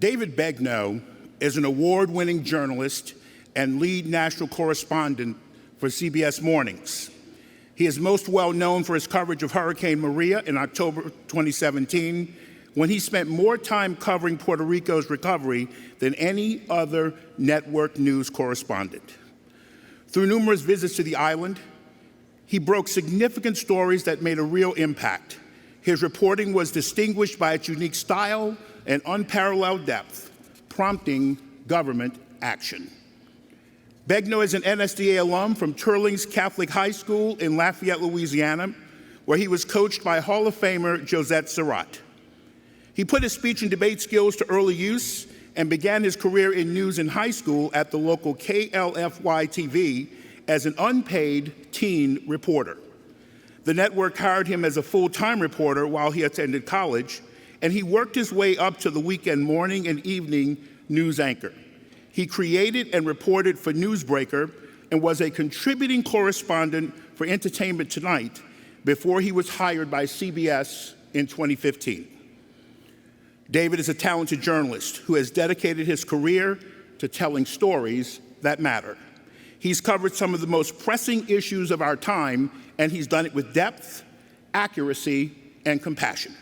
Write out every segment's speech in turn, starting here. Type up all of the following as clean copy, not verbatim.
David Begnaud is an award-winning journalist and lead national correspondent for CBS Mornings. He is most well known for his coverage of Hurricane Maria in October 2017, when he spent more time covering Puerto Rico's recovery than any other network news correspondent. Through numerous visits to the island, he broke significant stories that made a real impact. His reporting was distinguished by its unique style and unparalleled depth, prompting government action. Begnaud is an NSDA alum from Turling's Catholic High School in Lafayette, Louisiana, where he was coached by Hall of Famer Josette Surratt. He put his speech and debate skills to early use and began his career in news in high school at the local KLFY-TV as an unpaid teen reporter. The network hired him as a full-time reporter while he attended college, and he worked his way up to the weekend morning and evening news anchor. He created and reported for Newsbreaker and was a contributing correspondent for Entertainment Tonight before he was hired by CBS in 2015. David is a talented journalist who has dedicated his career to telling stories that matter. He's covered some of the most pressing issues of our time, and he's done it with depth, accuracy, and compassion.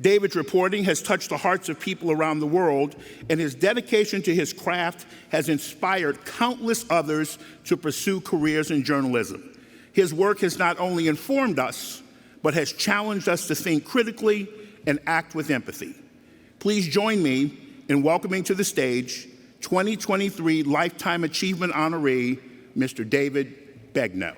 David's reporting has touched the hearts of people around the world, and his dedication to his craft has inspired countless others to pursue careers in journalism. His work has not only informed us, but has challenged us to think critically and act with empathy. Please join me in welcoming to the stage 2023 Lifetime Achievement honoree, Mr. David Begnaud.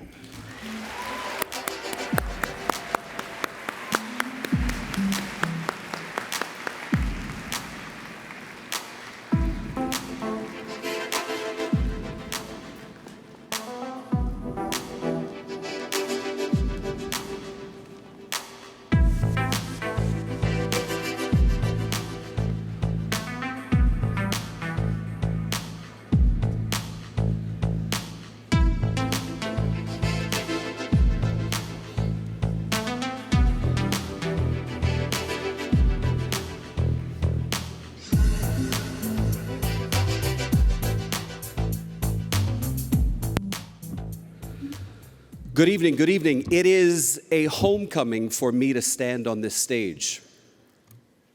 Good evening, good evening. It is a homecoming for me to stand on this stage.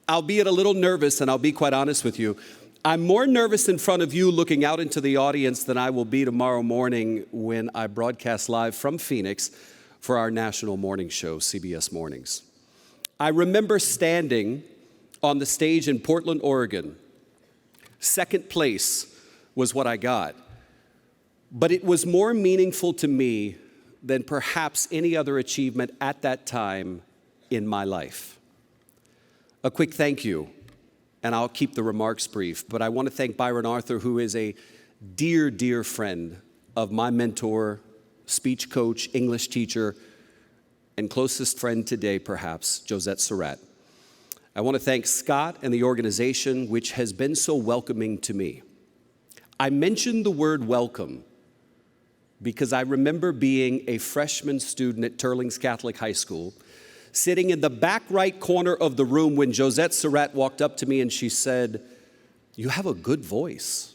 Albeit a little nervous, and I'll be quite honest with you. I'm more nervous in front of you looking out into the audience than I will be tomorrow morning when I broadcast live from Phoenix for our national morning show, CBS Mornings. I remember standing on the stage in Portland, Oregon. Second place was what I got. But it was more meaningful to me than perhaps any other achievement at that time in my life. A quick thank you, and I'll keep the remarks brief, but I want to thank Byron Arthur, who is a dear, dear friend of my mentor, speech coach, English teacher, and closest friend today, perhaps, Josette Surratt. I want to thank Scott and the organization, which has been so welcoming to me. I mentioned the word welcome because I remember being a freshman student at Turling's Catholic High School, sitting in the back right corner of the room when Josette Surratt walked up to me and she said, "You have a good voice."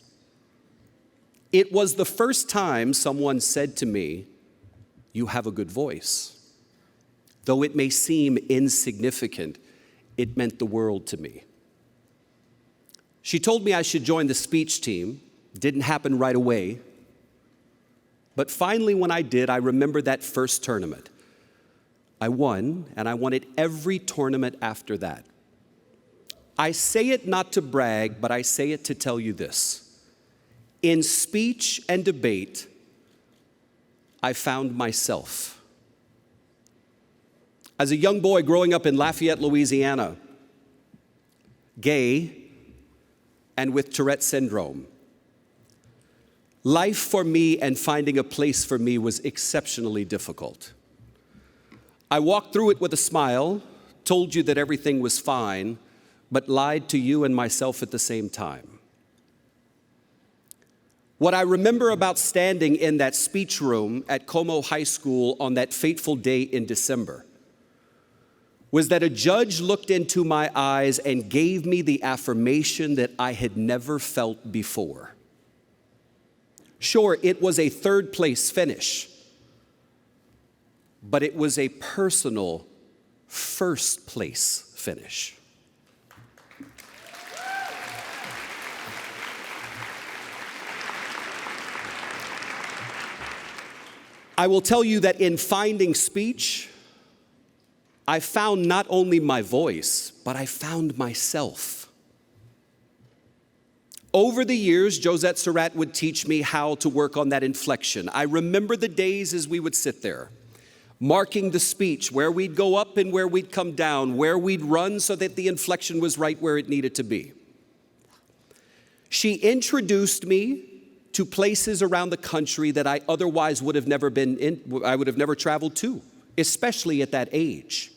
It was the first time someone said to me, "You have a good voice." Though it may seem insignificant, it meant the world to me. She told me I should join the speech team. Didn't happen right away. But finally, when I did, I remember that first tournament. I won, and I won at every tournament after that. I say it not to brag, but I say it to tell you this. In speech and debate, I found myself. As a young boy growing up in Lafayette, Louisiana, gay and with Tourette syndrome, life for me and finding a place for me was exceptionally difficult. I walked through it with a smile, told you that everything was fine, but lied to you and myself at the same time. What I remember about standing in that speech room at Como High School on that fateful day in December was that a judge looked into my eyes and gave me the affirmation that I had never felt before. Sure, it was a third place finish, but it was a personal first place finish. I will tell you that in finding speech, I found not only my voice, but I found myself. Over the years, Josette Surratt would teach me how to work on that inflection. I remember the days as we would sit there, marking the speech, where we'd go up and where we'd come down, where we'd run so that the inflection was right where it needed to be. She introduced me to places around the country that I otherwise would have never been in, I would have never traveled to, especially at that age.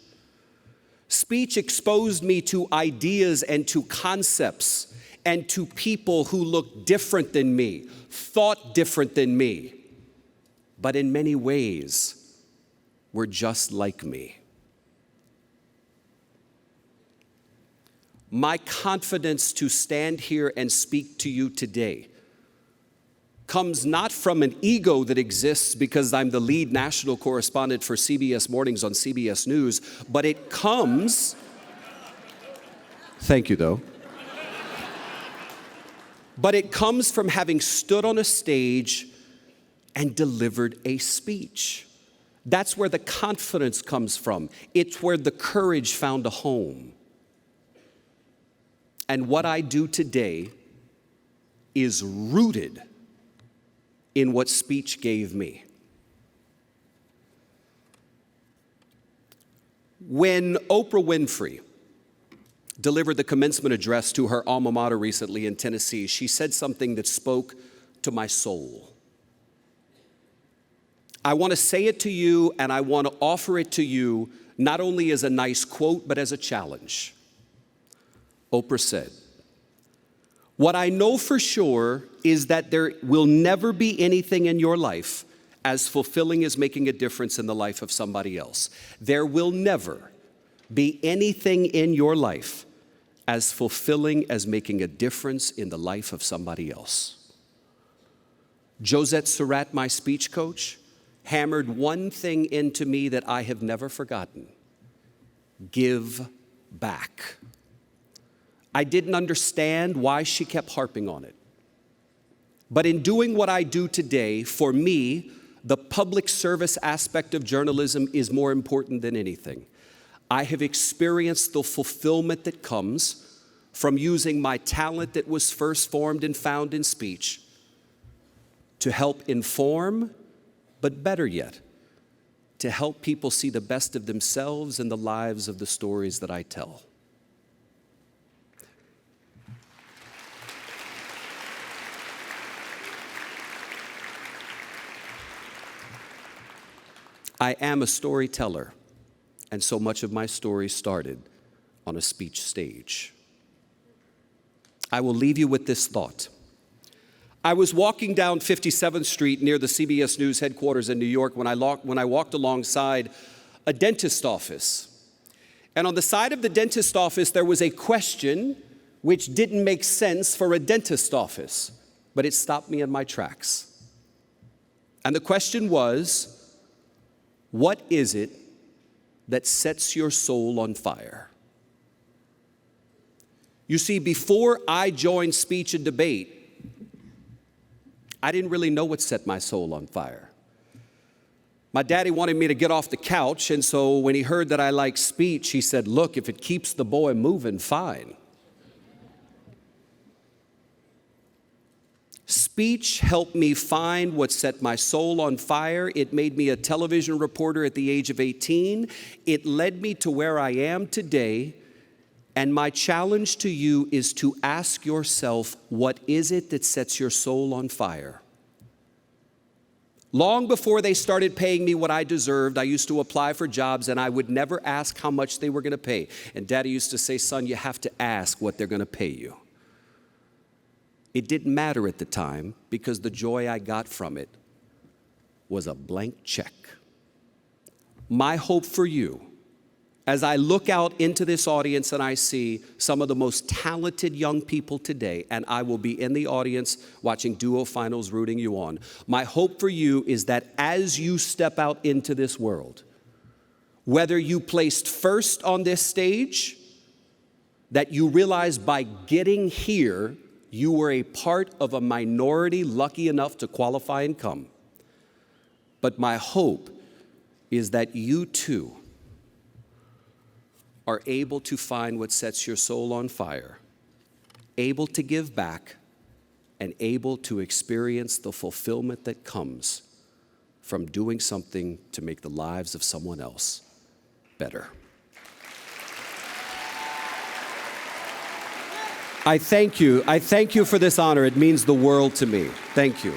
Speech exposed me to ideas and to concepts and to people who looked different than me, thought different than me, but in many ways were just like me. My confidence to stand here and speak to you today comes not from an ego that exists because I'm the lead national correspondent for CBS Mornings on CBS News, but it comes, thank you though, but it comes from having stood on a stage and delivered a speech. That's where the confidence comes from. It's where the courage found a home. And what I do today is rooted in what speech gave me. When Oprah Winfrey delivered the commencement address to her alma mater recently in Tennessee, she said something that spoke to my soul. I want to say it to you, and I want to offer it to you not only as a nice quote, but as a challenge. Oprah said, "What I know for sure is that there will never be anything in your life as fulfilling as making a difference in the life of somebody else. There will never be anything in your life as fulfilling as making a difference in the life of somebody else." Josette Surratt, my speech coach, hammered one thing into me that I have never forgotten: give back. I didn't understand why she kept harping on it. But in doing what I do today, for me, the public service aspect of journalism is more important than anything. I have experienced the fulfillment that comes from using my talent that was first formed and found in speech to help inform, but better yet, to help people see the best of themselves in the lives of the stories that I tell. I am a storyteller, and so much of my story started on a speech stage. I will leave you with this thought. I was walking down 57th Street near the CBS News headquarters in New York when I walked alongside a dentist office. And on the side of the dentist office, there was a question which didn't make sense for a dentist office, but it stopped me in my tracks. And the question was, what is it that sets your soul on fire? You see, before I joined speech and debate, I didn't really know what set my soul on fire. My daddy wanted me to get off the couch, and so when he heard that I liked speech, he said, "Look, if it keeps the boy moving, fine." Speech helped me find what set my soul on fire. It made me a television reporter at the age of 18. It led me to where I am today. And my challenge to you is to ask yourself, what is it that sets your soul on fire? Long before they started paying me what I deserved, I used to apply for jobs and I would never ask how much they were going to pay. And Daddy used to say, "Son, you have to ask what they're going to pay you." It didn't matter at the time because the joy I got from it was a blank check. My hope for you as I look out into this audience and I see some of the most talented young people today, and I will be in the audience watching duo finals rooting you on, my hope for you is that as you step out into this world, whether you placed first on this stage, that you realize by getting here, you were a part of a minority lucky enough to qualify and come. But my hope is that you too are able to find what sets your soul on fire, able to give back, and able to experience the fulfillment that comes from doing something to make the lives of someone else better. I thank you. I thank you for this honor. It means the world to me. Thank you.